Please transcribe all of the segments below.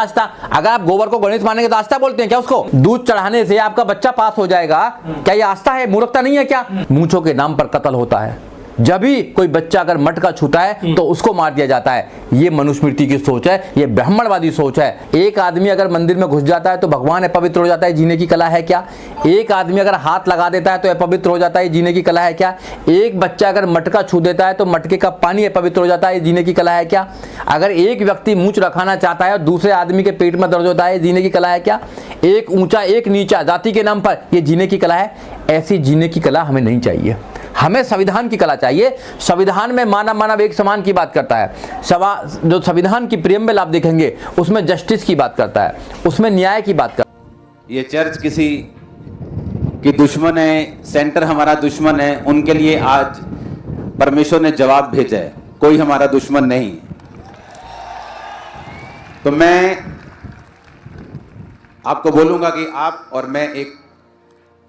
आस्था। अगर आप गोबर को गणेश मानेंगे तो आस्था बोलते हैं क्या उसको? दूध चढ़ाने से आपका बच्चा पास हो जाएगा, क्या ये आस्था है? मूर्खता नहीं है क्या? मूंछों के नाम पर कत्ल होता है। जब भी कोई बच्चा अगर मटका छूता है तो उसको मार दिया जाता है। ये मनुस्मृति की सोच है, ये ब्राह्मणवादी सोच है। एक आदमी अगर मंदिर में घुस जाता है तो भगवान अपवित्र हो जाता है, जीने की कला है क्या? एक आदमी अगर हाथ लगा देता है तो अपवित्र हो जाता है, जीने की कला है क्या? एक बच्चा अगर मटका छू देता है तो मटके का पानी अपवित्र हो जाता है, जीने की कला है क्या? अगर एक व्यक्ति मूंछ रखाना चाहता है और दूसरे आदमी के पेट में दर्द होता है, जीने की कला है क्या? एक ऊंचा एक नीचा जाति के नाम पर, ये जीने की कला है? ऐसी जीने की कला हमें नहीं चाहिए। हमें संविधान की कला चाहिए। संविधान में मानव मानव एक समान की बात करता है। जो संविधान की प्रियम्बल आप देखेंगे उसमें जस्टिस की बात करता है, उसमें न्याय की बात करता है। ये चर्च किसी की दुश्मन है, सेंटर हमारा दुश्मन है, उनके लिए आज परमेश्वर ने जवाब भेजा है, कोई हमारा दुश्मन नहीं। तो मैं आपको बोलूंगा कि आप और मैं एक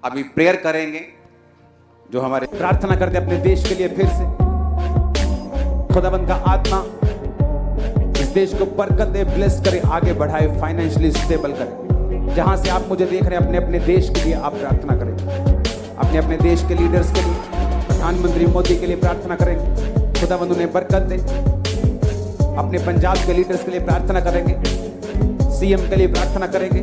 अभी प्रेयर करेंगे, जो हमारे प्रार्थना करते अपने देश के लिए। फिर से खुदाबंद का आत्मा इस देश को बरकत दे, ब्लेस करे, आगे बढ़ाए, फाइनेंशियली स्टेबल करे। जहां से आप मुझे देख रहे हैं, अपने अपने देश के लिए आप प्रार्थना करें। अपने अपने देश के लीडर्स के लिए, प्रधानमंत्री मोदी के लिए प्रार्थना करेंगे, खुदाबंद उन्हें बरकत दे। अपने पंजाब के लीडर्स के लिए प्रार्थना करेंगे, सीएम के लिए प्रार्थना करेंगे,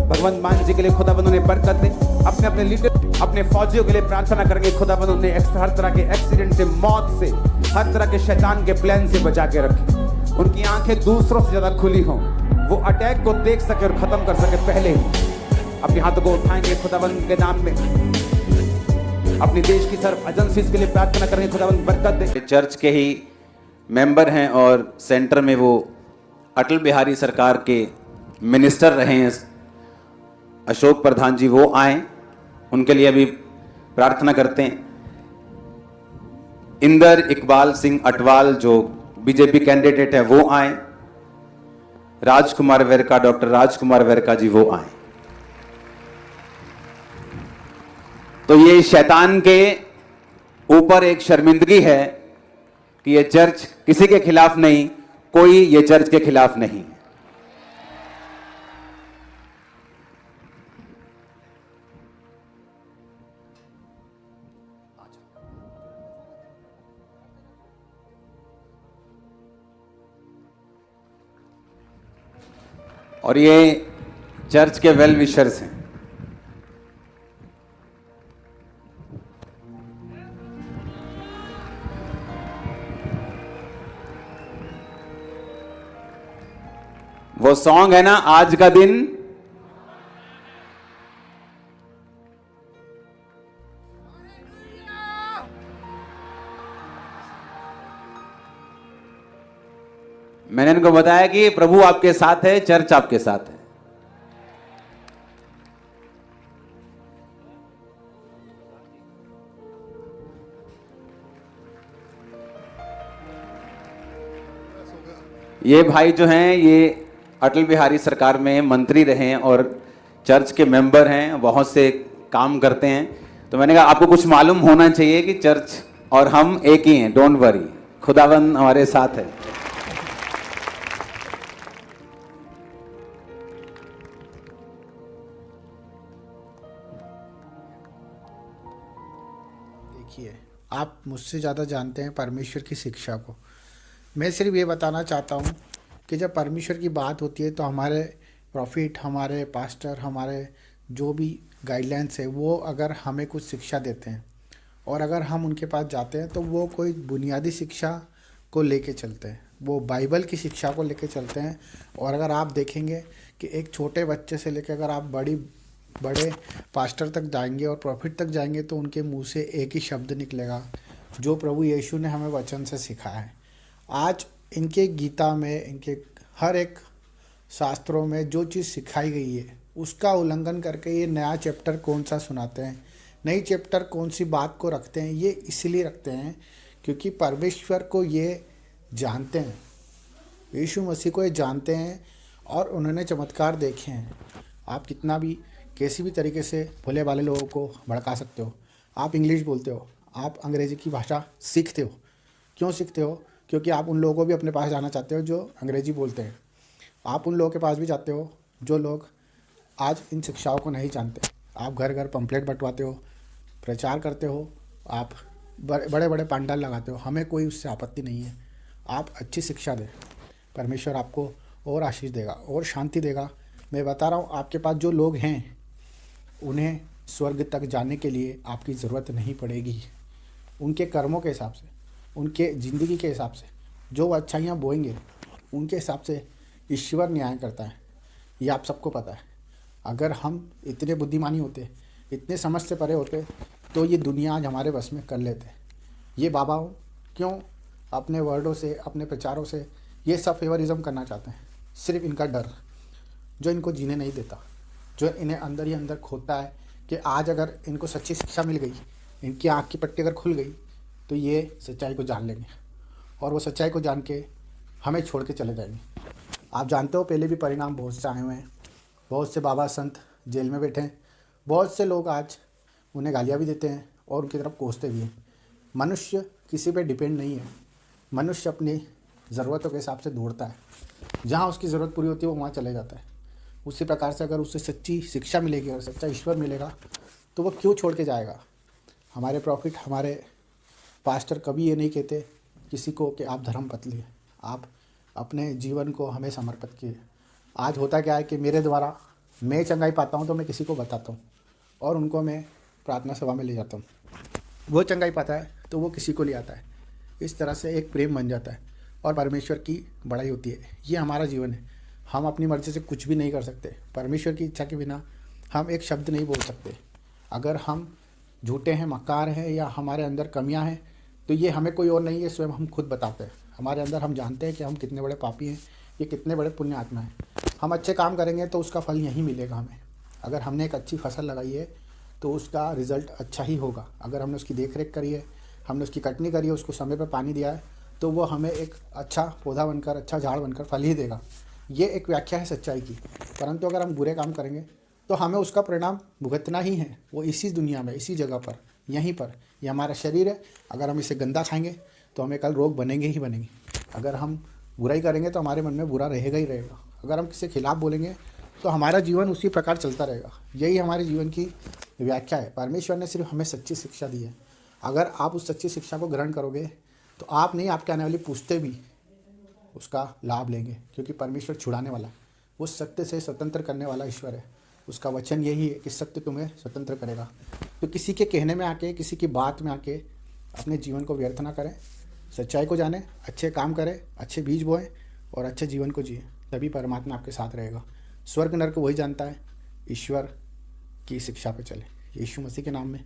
भगवंत मान जी के लिए खुदाबंद उन्हें बरकत दे। अपने अपने लीडर, अपने फौजियों के लिए प्रार्थना करेंगे, खुदाबंद उन्हें हर तरह के एक्सीडेंट से, मौत से, हर तरह के शैतान के प्लान से बचा के रखे। उनकी आंखें दूसरों से ज्यादा खुली हों, वो अटैक को देख सके और खत्म कर सके पहले ही। अपने हाथों को उठाएंगे खुदाबंद के नाम में। अपने देश की सर्व एजेंसीज के लिए प्रार्थना करेंगे, खुदाबंद बरकत दे। चर्च के ही मेंबर हैं और सेंटर में वो अटल बिहारी सरकार के मिनिस्टर रहे हैं, अशोक प्रधान जी, वो आए, उनके लिए अभी प्रार्थना करते हैं। इंदर इकबाल सिंह अटवाल जो बीजेपी कैंडिडेट है वो आए। राजकुमार वेरका, डॉक्टर राजकुमार वेरका जी वो आए। तो ये शैतान के ऊपर एक शर्मिंदगी है कि ये चर्च किसी के खिलाफ नहीं, कोई ये चर्च के खिलाफ नहीं। और ये चर्च के वेल विशर्स हैं। वो सॉन्ग है ना, आज का दिन मैंने इनको बताया कि प्रभु आपके साथ है, चर्च आपके साथ है। ये भाई जो हैं ये अटल बिहारी सरकार में मंत्री रहे हैं और चर्च के मेंबर हैं, बहुत से काम करते हैं। तो मैंने कहा आपको कुछ मालूम होना चाहिए कि चर्च और हम एक ही हैं, डोंट वरी, खुदावंद हमारे साथ है। देखिए, आप मुझसे ज़्यादा जानते हैं परमेश्वर की शिक्षा को। मैं सिर्फ ये बताना चाहता हूँ कि जब परमेश्वर की बात होती है तो हमारे प्रॉफिट, हमारे पास्टर, हमारे जो भी गाइडलाइंस है वो अगर हमें कुछ शिक्षा देते हैं और अगर हम उनके पास जाते हैं तो वो कोई बुनियादी शिक्षा को लेके चलते हैं, वो बाइबल की शिक्षा को लेके चलते हैं। और अगर आप देखेंगे कि एक छोटे बच्चे से लेकर अगर आप बड़े पास्टर तक जाएंगे और प्रॉफिट तक जाएंगे तो उनके मुंह से एक ही शब्द निकलेगा जो प्रभु यीशु ने हमें वचन से सिखाया है। आज इनके गीता में, इनके हर एक शास्त्रों में जो चीज़ सिखाई गई है उसका उल्लंघन करके ये नया चैप्टर कौन सा सुनाते हैं, नई चैप्टर कौन सी बात को रखते हैं, ये इसलिए रखते हैं क्योंकि परमेश्वर को ये जानते हैं, यीशु मसीह को ये जानते हैं और उन्होंने चमत्कार देखे हैं। आप कितना भी कैसी भी तरीके से भोले वाले लोगों को भड़का सकते हो। आप इंग्लिश बोलते हो, आप अंग्रेज़ी की भाषा सीखते हो। क्यों सीखते हो? क्योंकि आप उन लोगों को भी अपने पास जाना चाहते हो जो अंग्रेज़ी बोलते हैं। आप उन लोगों के पास भी जाते हो जो लोग आज इन शिक्षाओं को नहीं जानते। आप घर घर पंपलेट बंटवाते हो, प्रचार करते हो, आप बड़े बड़े पंडाल लगाते हो, हमें कोई उससे आपत्ति नहीं है। आप अच्छी शिक्षा दें, परमेश्वर आपको और आशीष देगा और शांति देगा। मैं बता रहा हूँ, आपके पास जो लोग हैं उन्हें स्वर्ग तक जाने के लिए आपकी ज़रूरत नहीं पड़ेगी। उनके कर्मों के हिसाब से, उनके ज़िंदगी के हिसाब से जो वो अच्छाइयाँ बोएंगे उनके हिसाब से ईश्वर न्याय करता है। ये आप सबको पता है। अगर हम इतने बुद्धिमानी होते, इतने समझ से परे होते, तो ये दुनिया आज हमारे बस में कर लेते। ये बाबा क्यों अपने वर्डों से, अपने प्रचारों से ये सब फेवरिज्म करना चाहते हैं? सिर्फ इनका डर जो इनको जीने नहीं देता, जो इन्हें अंदर ही अंदर खोता है कि आज अगर इनको सच्ची शिक्षा मिल गई, इनकी आँख की पट्टी अगर खुल गई, तो ये सच्चाई को जान लेंगे और वो सच्चाई को जान के हमें छोड़ के चले जाएंगे। आप जानते हो, पहले भी परिणाम बहुत से आए हुए हैं। बहुत से बाबा संत जेल में बैठे हैं, बहुत से लोग आज उन्हें गालियाँ भी देते हैं और उनकी तरफ कोसते भी हैं। मनुष्य किसी पे डिपेंड नहीं है। मनुष्य अपनी ज़रूरतों के हिसाब से दौड़ता है, जहाँ उसकी ज़रूरत पूरी होती है वो वहाँ चले जाता है। उसी प्रकार से अगर उसे सच्ची शिक्षा मिलेगी और सच्चा ईश्वर मिलेगा तो वो क्यों छोड़ के जाएगा? हमारे प्रॉफिट, हमारे पास्टर कभी ये नहीं कहते किसी को कि आप धर्म बदलिए, आप अपने जीवन को हमें समर्पित किए। आज होता क्या है कि मेरे द्वारा मैं चंगाई पाता हूँ तो मैं किसी को बताता हूँ और उनको मैं प्रार्थना सभा में ले जाता हूँ। वो चंगाई पाता है तो वो किसी को ले आता है। इस तरह से एक प्रेम बन जाता है और परमेश्वर की बड़ाई होती है। ये हमारा जीवन है। हम अपनी मर्ज़ी से कुछ भी नहीं कर सकते। परमेश्वर की इच्छा के बिना हम एक शब्द नहीं बोल सकते। अगर हम झूठे हैं, मक्कार हैं या हमारे अंदर कमियां हैं तो ये हमें कोई और नहीं है, स्वयं हम खुद बताते हैं। हमारे अंदर हम जानते हैं कि हम कितने बड़े पापी हैं, ये कितने बड़े पुण्य आत्मा हैं। हम अच्छे काम करेंगे तो उसका फल यहीं मिलेगा हमें। अगर हमने एक अच्छी फसल लगाई है तो उसका रिज़ल्ट अच्छा ही होगा। अगर हमने उसकी देख रेख करी है, हमने उसकी कटनी करी है, उसको समय पर पानी दिया है, तो वो हमें एक अच्छा पौधा बनकर, अच्छा झाड़ बनकर फल ही देगा। ये एक व्याख्या है सच्चाई की। परंतु अगर हम बुरे काम करेंगे तो हमें उसका परिणाम भुगतना ही है, वो इसी दुनिया में, इसी जगह पर, यहीं पर। ये हमारा शरीर है। अगर हम इसे गंदा खाएंगे तो हमें कल रोग बनेंगे ही बनेंगे। अगर हम बुराई करेंगे तो हमारे मन में बुरा रहेगा ही रहेगा। अगर हम किसी के खिलाफ बोलेंगे तो हमारा जीवन उसी प्रकार चलता रहेगा। यही हमारे जीवन की व्याख्या है। परमेश्वर ने सिर्फ हमें सच्ची शिक्षा दी है। अगर आप उस सच्ची शिक्षा को ग्रहण करोगे तो आप नहीं, आपके आने वाली पूछते भी उसका लाभ लेंगे, क्योंकि परमेश्वर छुड़ाने वाला, वो सत्य से स्वतंत्र करने वाला ईश्वर है। उसका वचन यही है कि सत्य तुम्हें स्वतंत्र करेगा। तो किसी के कहने में आके, किसी की बात में आके अपने जीवन को व्यर्थ ना करें। सच्चाई को जानें, अच्छे काम करें, अच्छे बीज बोएं और अच्छे जीवन को जिए। तभी परमात्मा आपके साथ रहेगा। स्वर्ग नर्क वही जानता है। ईश्वर की शिक्षा पे चले। यीशु मसीह के नाम में